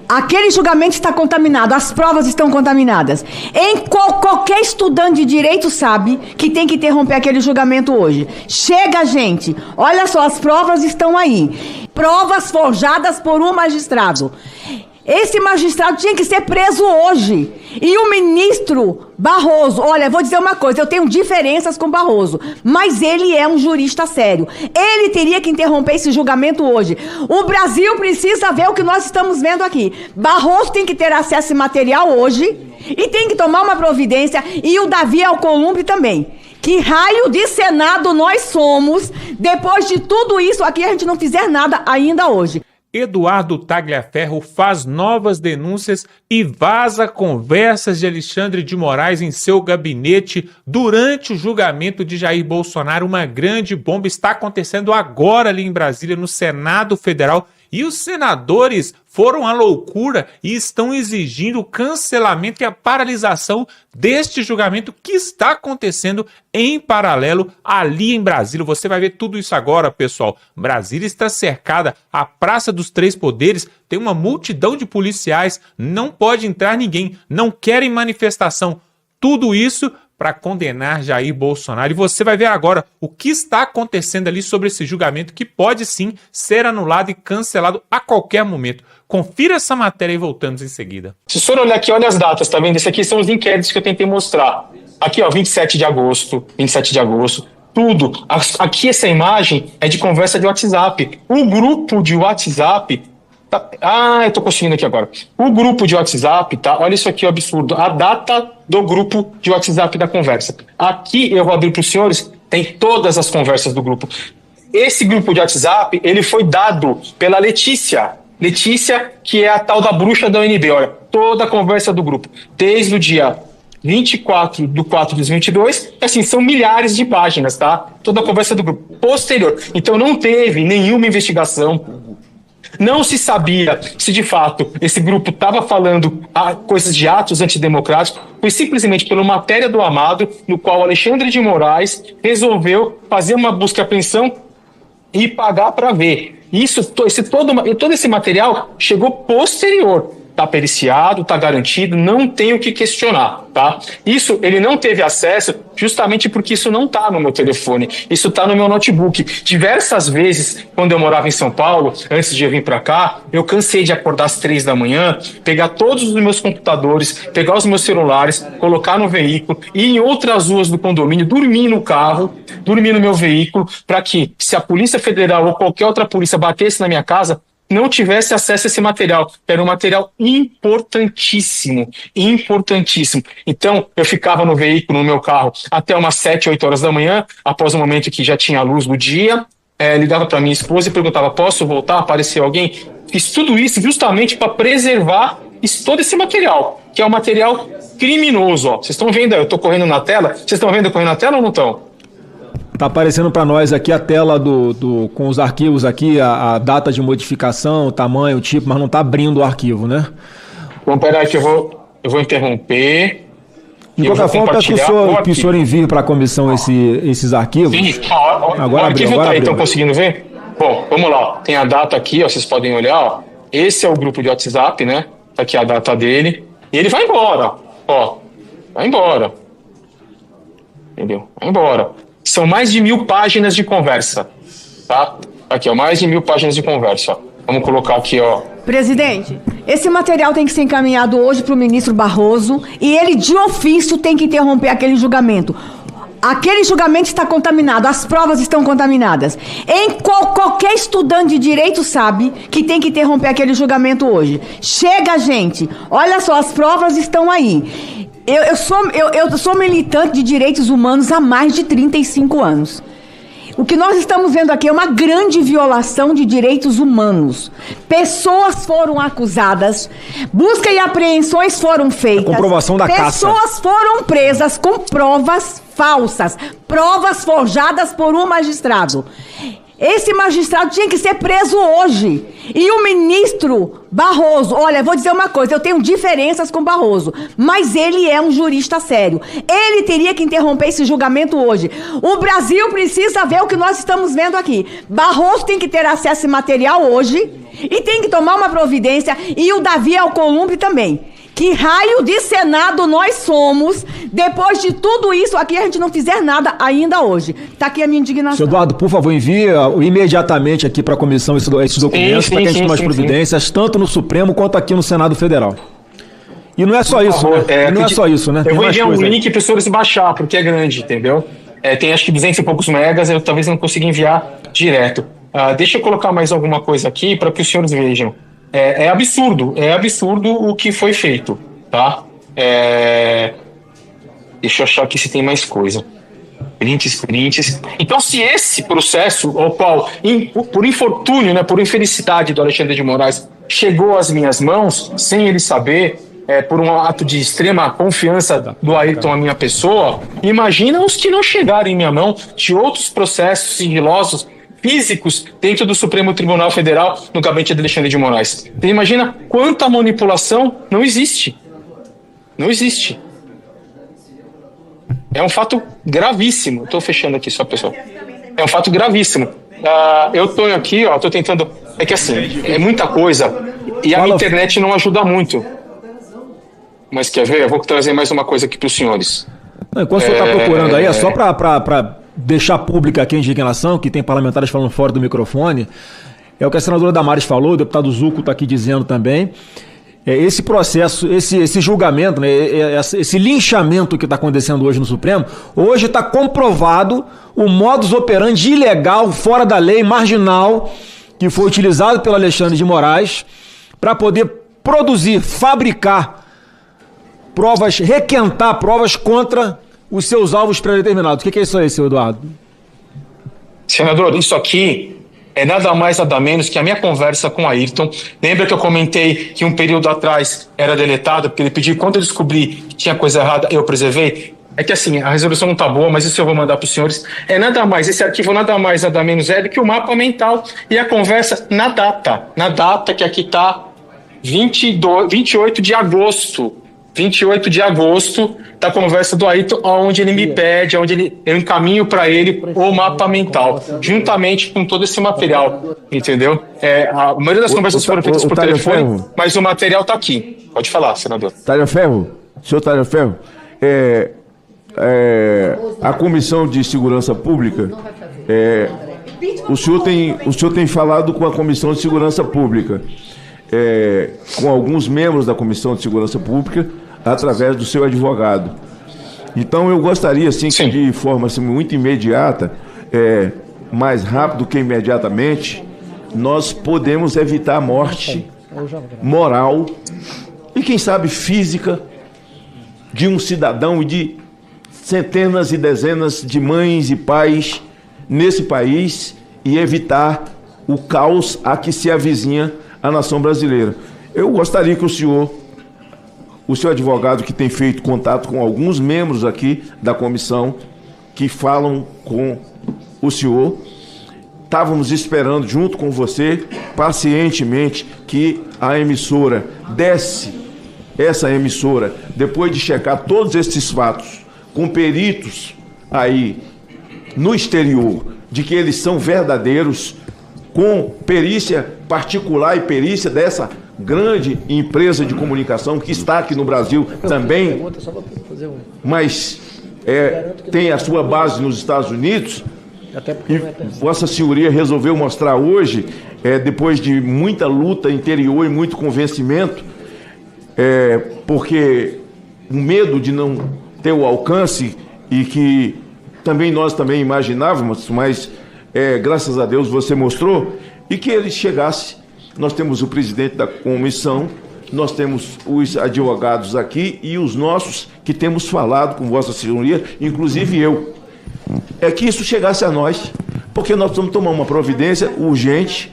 Aquele julgamento está contaminado, as provas estão contaminadas. Qualquer estudante de direito sabe que tem que interromper aquele julgamento hoje. Chega, gente. Olha só, as provas estão aí. Provas forjadas por um magistrado. Esse magistrado tinha que ser preso hoje. E o ministro Barroso, olha, vou dizer uma coisa, eu tenho diferenças com Barroso, mas ele é um jurista sério. Ele teria que interromper esse julgamento hoje. O Brasil precisa ver o que nós estamos vendo aqui. Barroso tem que ter acesso a esse material hoje e tem que tomar uma providência, e o Davi Alcolumbre também. Que raio de Senado nós somos, depois de tudo isso aqui a gente não fizer nada ainda hoje. Eduardo Tagliaferro faz novas denúncias e vaza conversas de Alexandre de Moraes em seu gabinete durante o julgamento de Jair Bolsonaro. Uma grande bomba está acontecendo agora ali em Brasília, no Senado Federal, e os senadores foram à loucura e estão exigindo o cancelamento e a paralisação deste julgamento que está acontecendo em paralelo ali em Brasília. Você vai ver tudo isso agora, pessoal. Brasília está cercada, a Praça dos Três Poderes tem uma multidão de policiais, não pode entrar ninguém, não querem manifestação. Tudo isso para condenar Jair Bolsonaro. E você vai ver agora o que está acontecendo ali sobre esse julgamento, que pode sim ser anulado e cancelado a qualquer momento. Confira essa matéria e voltamos em seguida. Se o senhor olhar aqui, olha as datas, tá vendo? Esse aqui são os inquéritos que eu tentei mostrar. Aqui, ó, 27 de agosto, tudo. Aqui essa imagem é de conversa de WhatsApp. O grupo de WhatsApp... eu tô conseguindo aqui agora. O grupo de WhatsApp, tá? Olha isso aqui, o absurdo. A data do grupo de WhatsApp da conversa. Aqui, eu vou abrir para os senhores, tem todas as conversas do grupo. Esse grupo de WhatsApp, ele foi dado pela Letícia. Letícia, que é a tal da bruxa da UNB. Olha, toda a conversa do grupo. Desde o dia 24 de 4 de 2022, assim, são milhares de páginas, tá? Toda a conversa do grupo. Posterior. Então, não teve nenhuma investigação. Não se sabia se, de fato, esse grupo estava falando coisas de atos antidemocráticos. Foi simplesmente pela matéria do Amado, no qual Alexandre de Moraes resolveu fazer uma busca e apreensão e pagar para ver. Todo esse material chegou posterior. Está periciado, está garantido, não tem o que questionar, tá? Isso ele não teve acesso justamente porque isso não está no meu telefone, isso está no meu notebook. Diversas vezes, quando eu morava em São Paulo, antes de eu vir para cá, eu cansei de acordar às 3 da manhã, pegar todos os meus computadores, pegar os meus celulares, colocar no veículo, ir em outras ruas do condomínio, dormir no carro, dormir no meu veículo, para que, se a Polícia Federal ou qualquer outra polícia batesse na minha casa, não tivesse acesso a esse material. Era um material importantíssimo. Então, eu ficava no veículo, no meu carro, até umas 7, 8 horas da manhã, após o momento que já tinha a luz do dia, ligava para minha esposa e perguntava, posso voltar? Apareceu alguém? Fiz tudo isso justamente para preservar todo esse material, que é um material criminoso. Vocês estão vendo, eu estou correndo na tela? Vocês estão vendo eu correndo na tela ou não estão? Tá aparecendo para nós aqui a tela com os arquivos aqui, a data de modificação, o tamanho, o tipo, mas não tá abrindo o arquivo, né? Bom, peraí que eu vou interromper. De qualquer forma, eu peço que o senhor envie para a comissão esses arquivos. Sim, agora o arquivo tá aí, estão conseguindo ver? Bom, vamos lá. Tem a data aqui, ó, vocês podem olhar, ó. Esse é o grupo de WhatsApp, né? Tá aqui a data dele. E ele vai embora, ó. Vai embora. Entendeu? Vai embora. São mais de 1000 páginas de conversa, tá? Aqui, ó, mais de 1000 páginas de conversa, ó. Vamos colocar aqui, ó. Presidente, esse material tem que ser encaminhado hoje para o ministro Barroso e ele, de ofício, tem que interromper aquele julgamento. Aquele julgamento está contaminado, as provas estão contaminadas. Qualquer estudante de direito sabe que tem que interromper aquele julgamento hoje. Chega, gente. Olha só, as provas estão aí. Eu sou militante de direitos humanos há mais de 35 anos. O que nós estamos vendo aqui é uma grande violação de direitos humanos. Pessoas foram acusadas, busca e apreensões foram feitas. A comprovação da caça. Pessoas foram presas com provas falsas, provas forjadas por um magistrado. Esse magistrado tinha que ser preso hoje. E o ministro Barroso, olha, vou dizer uma coisa, eu tenho diferenças com Barroso, mas ele é um jurista sério. Ele teria que interromper esse julgamento hoje. O Brasil precisa ver o que nós estamos vendo aqui. Barroso tem que ter acesso a esse material hoje e tem que tomar uma providência, e o Davi Alcolumbre também. Que raio de Senado nós somos, depois de tudo isso aqui, a gente não fizer nada ainda hoje. Está aqui a minha indignação. Senhor Eduardo, por favor, envie imediatamente aqui para a comissão esses documentos, para que a gente tome as providências, tanto no Supremo quanto aqui no Senado Federal. E não é só isso, né? Não é só isso, né? Eu vou enviar um link para os senhores baixar, porque é grande, entendeu? Tem acho que 200 e poucos megas, eu talvez não consiga enviar direto. Deixa eu colocar mais alguma coisa aqui para que os senhores vejam. É absurdo o que foi feito, tá? Deixa eu achar aqui se tem mais coisa. Prints. Então, se esse processo, ao qual, por infortúnio, né, por infelicidade do Alexandre de Moraes, chegou às minhas mãos, sem ele saber, por um ato de extrema confiança do Ayrton à minha pessoa, imagina os que não chegaram em minha mão de outros processos sigilosos, físicos, dentro do Supremo Tribunal Federal, no gabinete de Alexandre de Moraes. Você imagina quanta manipulação não existe. Não existe. É um fato gravíssimo. Estou fechando aqui só, pessoal. É um fato gravíssimo. Eu estou aqui, estou tentando... É que assim, é muita coisa e a internet não ajuda muito. Mas quer ver? Eu vou trazer mais uma coisa aqui para os senhores. Enquanto o senhor está procurando aí, é só para deixar pública aqui a indignação, que tem parlamentares falando fora do microfone, é o que a senadora Damares falou, o deputado Zucco está aqui dizendo também. Esse processo, esse julgamento, né, esse linchamento que está acontecendo hoje no Supremo, hoje está comprovado o modus operandi ilegal, fora da lei, marginal, que foi utilizado pelo Alexandre de Moraes para poder produzir, fabricar provas, requentar provas contra os seus alvos pré-determinados. O que é isso aí, senhor Eduardo? Senador, isso aqui é nada mais, nada menos que a minha conversa com o Ayrton. Lembra que eu comentei que um período atrás era deletado, porque ele pediu, quando eu descobri que tinha coisa errada, eu preservei? É que assim, a resolução não tá boa, mas isso eu vou mandar para os senhores. Nada mais, esse arquivo nada mais, nada menos do que o mapa mental e a conversa na data que aqui tá 28 de agosto. 28 de agosto, da conversa do Ayrton, onde ele me pede, onde eu encaminho para ele o mapa mental, juntamente com todo esse material, entendeu? A maioria das conversas foram feitas por telefone, mas o material está aqui. Pode falar, senador. Senhor Talhaferro, a Comissão de Segurança Pública, o senhor tem falado com a Comissão de Segurança Pública, com alguns membros da Comissão de Segurança Pública, através do seu advogado. Então, eu gostaria, assim, que de forma assim, muito imediata, mais rápido que imediatamente, nós podemos evitar a morte moral e, quem sabe, física de um cidadão e de centenas e dezenas de mães e pais nesse país e evitar o caos a que se avizinha a nação brasileira. Eu gostaria que o senhor advogado, que tem feito contato com alguns membros aqui da comissão que falam com o senhor, estávamos esperando junto com você pacientemente que a emissora essa emissora, depois de checar todos esses fatos com peritos aí no exterior, de que eles são verdadeiros, com perícia particular e perícia dessa grande empresa de comunicação que está aqui no Brasil também, mas tem a sua base nos Estados Unidos. E Vossa Senhoria resolveu mostrar hoje, depois de muita luta interior e muito convencimento, porque o medo de não ter o alcance e que nós também imaginávamos, mas graças a Deus você mostrou, e que ele chegasse. Nós temos o presidente da comissão, nós temos os advogados aqui e os nossos que temos falado com Vossa Senhoria, inclusive eu. Que isso chegasse a nós, porque nós precisamos tomar uma providência urgente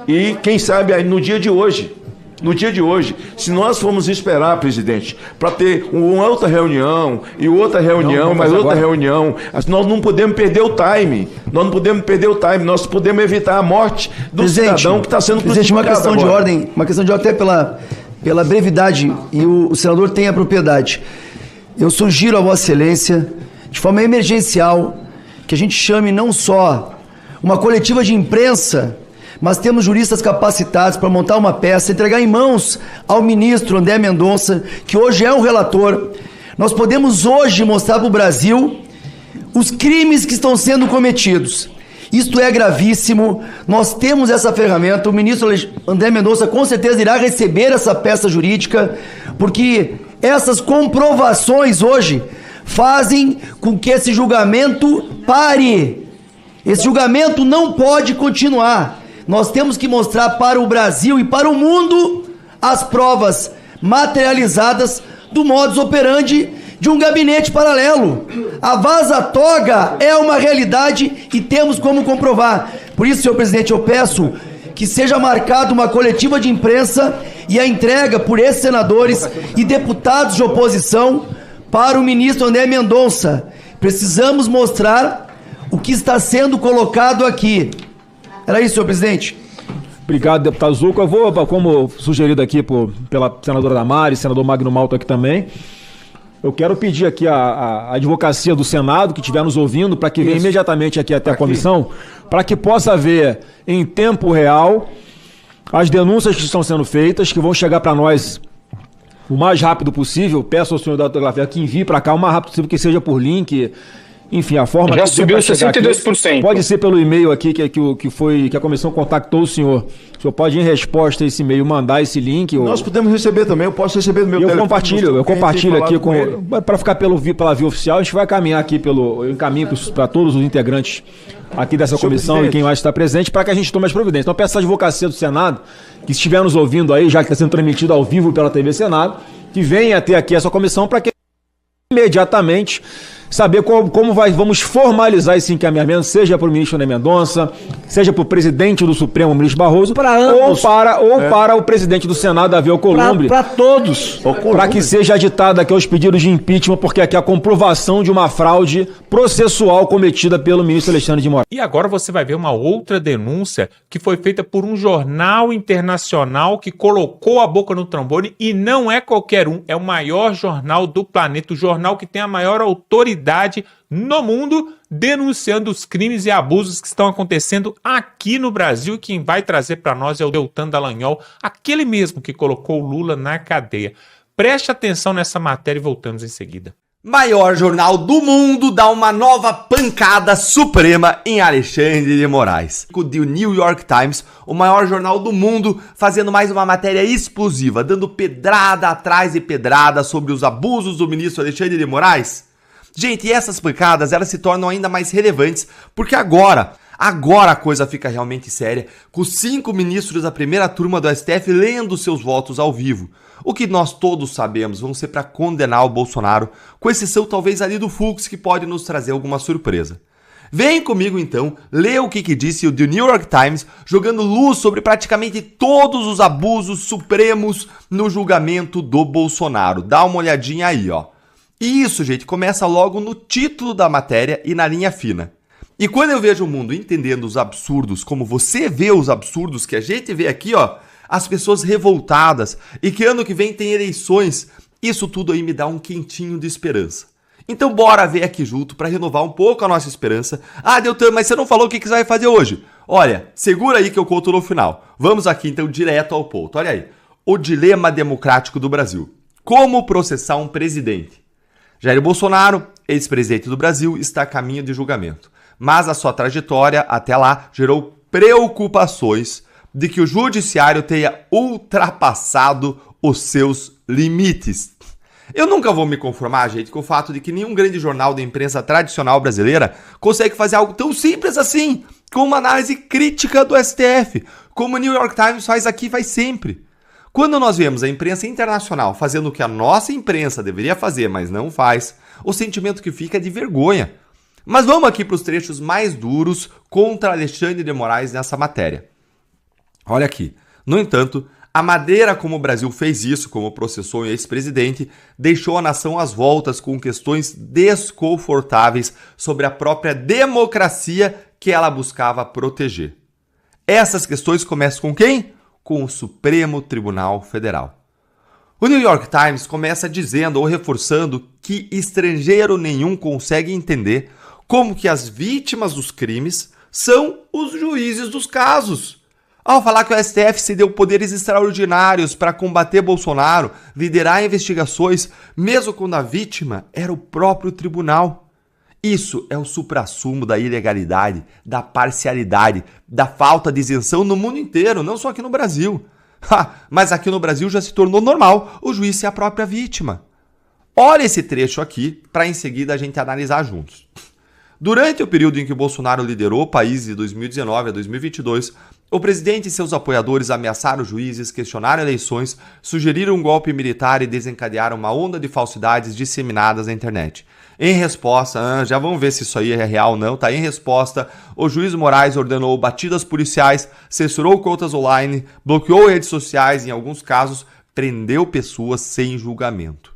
e, quem sabe, aí no dia de hoje, No dia de hoje, se nós formos esperar, presidente, para ter uma outra reunião, e outra reunião, mais outra reunião, nós não podemos perder o time. Nós não podemos perder o time, nós podemos evitar a morte do cidadão que está sendo crucificado. Existe uma questão de ordem, até pela brevidade, e o senador tem a propriedade. Eu sugiro a Vossa Excelência, de forma emergencial, que a gente chame não só uma coletiva de imprensa, mas temos juristas capacitados para montar uma peça, entregar em mãos ao ministro André Mendonça, que hoje é um relator. Nós podemos hoje mostrar para o Brasil os crimes que estão sendo cometidos. Isto é gravíssimo, nós temos essa ferramenta, o ministro André Mendonça com certeza irá receber essa peça jurídica, porque essas comprovações hoje fazem com que esse julgamento pare. Esse julgamento não pode continuar. Nós temos que mostrar para o Brasil e para o mundo as provas materializadas do modus operandi de um gabinete paralelo. A vaza-toga é uma realidade e temos como comprovar. Por isso, senhor presidente, eu peço que seja marcada uma coletiva de imprensa e a entrega por esses senadores e deputados de oposição para o ministro André Mendonça. Precisamos mostrar o que está sendo colocado aqui. Era isso, senhor presidente. Obrigado, deputado Zucco. Eu vou, como sugerido aqui pela senadora Damares, senador Magno Malta aqui também, eu quero pedir aqui a advocacia do Senado, que estiver nos ouvindo, para que venha imediatamente aqui até a comissão, para que possa ver em tempo real as denúncias que estão sendo feitas, que vão chegar para nós o mais rápido possível. Peço ao senhor Dr. Glafer que envie para cá o mais rápido possível, que seja por link. Enfim, a forma... Já subiu 62%. Aqui, pode ser pelo e-mail aqui que a comissão contactou o senhor. O senhor pode, em resposta a esse e-mail, mandar esse link. Nós podemos receber também, eu posso receber do meu telefone. Eu compartilho aqui para ficar pela via oficial. A gente vai caminhar aqui eu encaminho para todos os integrantes aqui dessa comissão e quem mais está presente, para que a gente tome as providências. Então, peço à advocacia do Senado, que estiver nos ouvindo aí, já que está sendo transmitido ao vivo pela TV Senado, que venha até aqui essa comissão para que imediatamente saber vamos formalizar esse encaminhamento, seja para o ministro André Mendonça, seja para o presidente do Supremo, ministro Barroso, para o presidente do Senado, Davi Alcolumbre. Para todos. Para que seja aditada aqui os pedidos de impeachment, porque aqui é a comprovação de uma fraude processual cometida pelo ministro Alexandre de Moraes. E agora você vai ver uma outra denúncia que foi feita por um jornal internacional que colocou a boca no trombone, e não é qualquer um, é o maior jornal do planeta, o jornal que tem a maior autoridade no mundo, denunciando os crimes e abusos que estão acontecendo aqui no Brasil. Quem vai trazer para nós é o Deltan Dallagnol, aquele mesmo que colocou o Lula na cadeia. Preste atenção nessa matéria e voltamos em seguida. Maior jornal do mundo dá uma nova pancada suprema em Alexandre de Moraes. O The New York Times, o maior jornal do mundo, fazendo mais uma matéria explosiva, dando pedrada atrás de pedrada sobre os abusos do ministro Alexandre de Moraes. Gente, e essas pancadas, elas se tornam ainda mais relevantes, porque agora a coisa fica realmente séria, com os 5 ministros da primeira turma do STF lendo seus votos ao vivo. O que nós todos sabemos vão ser para condenar o Bolsonaro, com exceção talvez ali do Fux, que pode nos trazer alguma surpresa. Vem comigo então, lê o que disse o The New York Times, jogando luz sobre praticamente todos os abusos supremos no julgamento do Bolsonaro. Dá uma olhadinha aí, ó. E isso, gente, começa logo no título da matéria e na linha fina. E quando eu vejo o mundo entendendo os absurdos, como você vê os absurdos que a gente vê aqui, ó, as pessoas revoltadas e que ano que vem tem eleições, isso tudo aí me dá um quentinho de esperança. Então bora ver aqui junto para renovar um pouco a nossa esperança. Ah, Deltan, mas você não falou o que você vai fazer hoje. Olha, segura aí que eu conto no final. Vamos aqui então direto ao ponto. Olha aí, o dilema democrático do Brasil. Como processar um presidente? Jair Bolsonaro, ex-presidente do Brasil, está a caminho de julgamento. Mas a sua trajetória até lá gerou preocupações de que o judiciário tenha ultrapassado os seus limites. Eu nunca vou me conformar, gente, com o fato de que nenhum grande jornal da imprensa tradicional brasileira consegue fazer algo tão simples assim, com uma análise crítica do STF, como o New York Times faz aqui, faz sempre. Quando nós vemos a imprensa internacional fazendo o que a nossa imprensa deveria fazer, mas não faz, o sentimento que fica é de vergonha. Mas vamos aqui para os trechos mais duros contra Alexandre de Moraes nessa matéria. Olha aqui. No entanto, A maneira como o Brasil fez isso, como processou o ex-presidente, deixou a nação às voltas com questões desconfortáveis sobre a própria democracia que ela buscava proteger. Essas questões começam com quem? Com o Supremo Tribunal Federal. O New York Times começa dizendo ou reforçando que estrangeiro nenhum consegue entender como que as vítimas dos crimes são os juízes dos casos. Ao falar que o STF se deu poderes extraordinários para combater Bolsonaro, liderar investigações, mesmo quando a vítima era o próprio tribunal. Isso é o suprassumo da ilegalidade, da parcialidade, da falta de isenção no mundo inteiro, não só aqui no Brasil. Mas aqui no Brasil já se tornou normal o juiz ser a própria vítima. Olha esse trecho aqui para em seguida a gente analisar juntos. Durante o período em que o Bolsonaro liderou o país de 2019 a 2022, o presidente e seus apoiadores ameaçaram juízes, questionaram eleições, sugeriram um golpe militar e desencadearam uma onda de falsidades disseminadas na internet. Em resposta, já vamos ver se isso aí é real ou não, tá? Em resposta, o juiz Moraes ordenou batidas policiais, censurou contas online, bloqueou redes sociais e, em alguns casos, prendeu pessoas sem julgamento.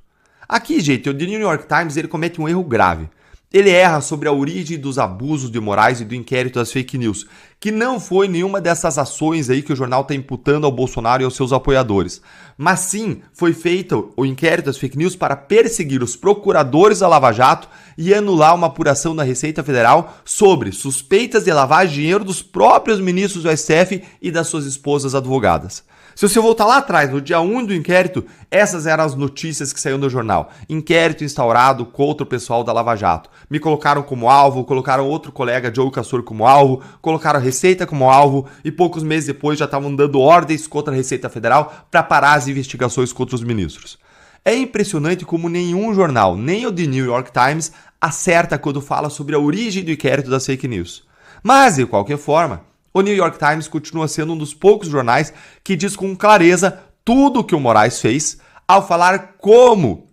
Aqui, gente, o The New York Times ele comete um erro grave. Ele erra sobre a origem dos abusos de Moraes e do inquérito das fake news, que não foi nenhuma dessas ações aí que o jornal está imputando ao Bolsonaro e aos seus apoiadores. Mas sim, foi feito o inquérito das fake news para perseguir os procuradores da Lava Jato e anular uma apuração da Receita Federal sobre suspeitas de lavar dinheiro dos próprios ministros do STF e das suas esposas advogadas. Se você voltar lá atrás, no dia 1 do inquérito, essas eram as notícias que saíram do jornal. Inquérito instaurado contra o pessoal da Lava Jato. Me colocaram como alvo, colocaram outro colega, Diogo Cassor, como alvo, colocaram a Receita como alvo e poucos meses depois já estavam dando ordens contra a Receita Federal para parar as investigações contra os ministros. É impressionante como nenhum jornal, nem o The New York Times, acerta quando fala sobre a origem do inquérito das fake news. Mas, de qualquer forma, o New York Times continua sendo um dos poucos jornais que diz com clareza tudo o que o Moraes fez ao falar como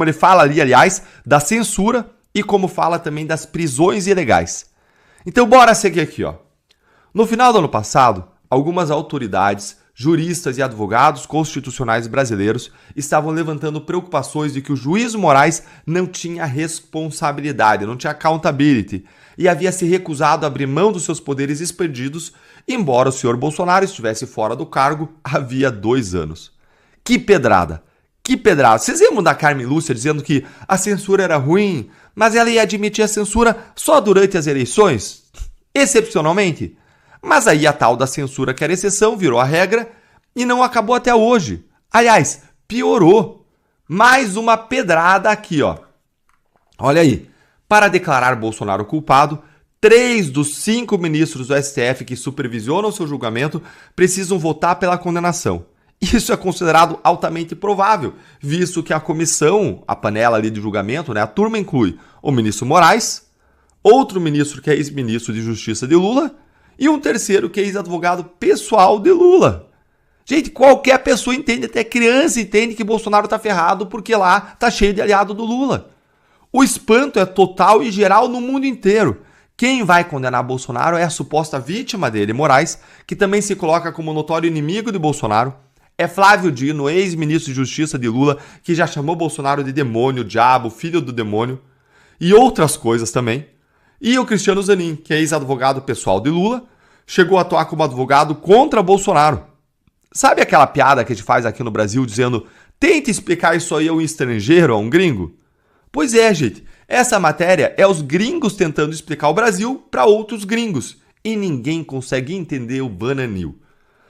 ele fala ali, aliás, da censura e como fala também das prisões ilegais. Então bora seguir aqui, ó. No final do ano passado, algumas autoridades, juristas e advogados constitucionais brasileiros estavam levantando preocupações de que o juiz Moraes não tinha responsabilidade, não tinha accountability, e havia se recusado a abrir mão dos seus poderes expandidos, embora o senhor Bolsonaro estivesse fora do cargo havia 2 anos. Que pedrada! Que pedrada! Vocês lembram da Carmen Lúcia dizendo que a censura era ruim, mas ela ia admitir a censura só durante as eleições? Excepcionalmente? Mas aí a tal da censura que era exceção virou a regra e não acabou até hoje. Aliás, piorou. Mais uma pedrada aqui, ó. Olha aí. Para declarar Bolsonaro culpado, 3 dos 5 ministros do STF que supervisionam seu julgamento precisam votar pela condenação. Isso é considerado altamente provável, visto que a comissão, a panela ali de julgamento, a turma inclui o ministro Moraes, outro ministro que é ex-ministro de Justiça de Lula e um terceiro que é ex-advogado pessoal de Lula. Gente, qualquer pessoa entende, até criança entende que Bolsonaro tá ferrado porque lá tá cheio de aliado do Lula. O espanto é total e geral no mundo inteiro. Quem vai condenar Bolsonaro é a suposta vítima dele, Moraes, que também se coloca como notório inimigo de Bolsonaro. É Flávio Dino, ex-ministro de Justiça de Lula, que já chamou Bolsonaro de demônio, diabo, filho do demônio, e outras coisas também. E o Cristiano Zanin, que é ex-advogado pessoal de Lula, chegou a atuar como advogado contra Bolsonaro. Sabe aquela piada que a gente faz aqui no Brasil dizendo tente explicar isso aí a um estrangeiro, a um gringo? Pois é, gente, essa matéria é os gringos tentando explicar o Brasil para outros gringos e ninguém consegue entender o bananil.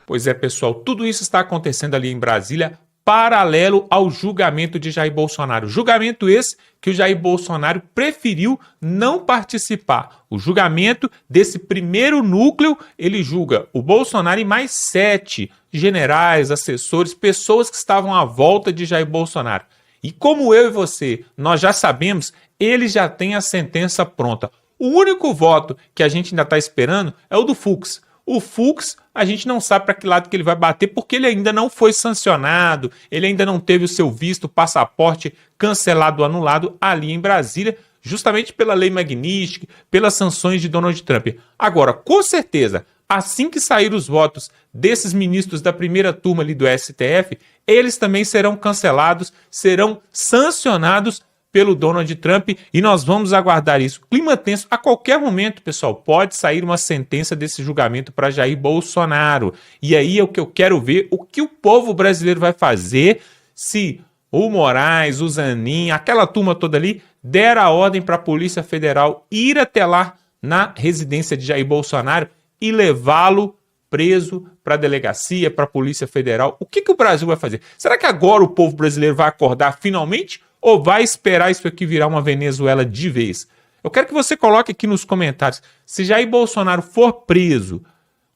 Pois é, pessoal, tudo isso está acontecendo ali em Brasília paralelo ao julgamento de Jair Bolsonaro. Julgamento esse que o Jair Bolsonaro preferiu não participar. O julgamento desse primeiro núcleo, ele julga o Bolsonaro e mais 7 generais, assessores, pessoas que estavam à volta de Jair Bolsonaro. E como eu e você, nós já sabemos, ele já tem a sentença pronta. O único voto que a gente ainda está esperando é o do Fux. O Fux, a gente não sabe para que lado que ele vai bater, porque ele ainda não foi sancionado, ele ainda não teve o seu visto, passaporte cancelado ou anulado ali em Brasília, justamente pela lei Magnitsky, pelas sanções de Donald Trump. Agora, com certeza, assim que sair os votos desses ministros da primeira turma ali do STF, eles também serão cancelados, serão sancionados pelo Donald Trump e nós vamos aguardar isso. Clima tenso. A qualquer momento, pessoal, pode sair uma sentença desse julgamento para Jair Bolsonaro. E aí é o que eu quero ver, o que o povo brasileiro vai fazer se o Moraes, o Zanin, aquela turma toda ali, der a ordem para a Polícia Federal ir até lá na residência de Jair Bolsonaro e levá-lo preso para a delegacia, para a Polícia Federal. O que o Brasil vai fazer? Será que agora o povo brasileiro vai acordar finalmente ou vai esperar isso aqui virar uma Venezuela de vez? Eu quero que você coloque aqui nos comentários. Se Jair Bolsonaro for preso,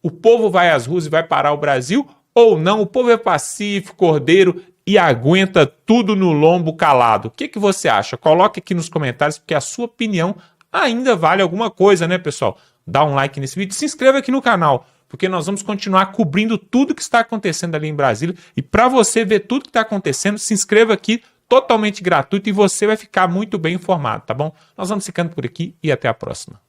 o povo vai às ruas e vai parar o Brasil ou não? O povo é pacífico, ordeiro e aguenta tudo no lombo calado. O que você acha? Coloque aqui nos comentários, porque a sua opinião ainda vale alguma coisa, né, pessoal? Dá um like nesse vídeo, se inscreva aqui no canal, porque nós vamos continuar cobrindo tudo que está acontecendo ali em Brasília. E para você ver tudo que está acontecendo, se inscreva aqui, totalmente gratuito, e você vai ficar muito bem informado, tá bom? Nós vamos ficando por aqui e até a próxima.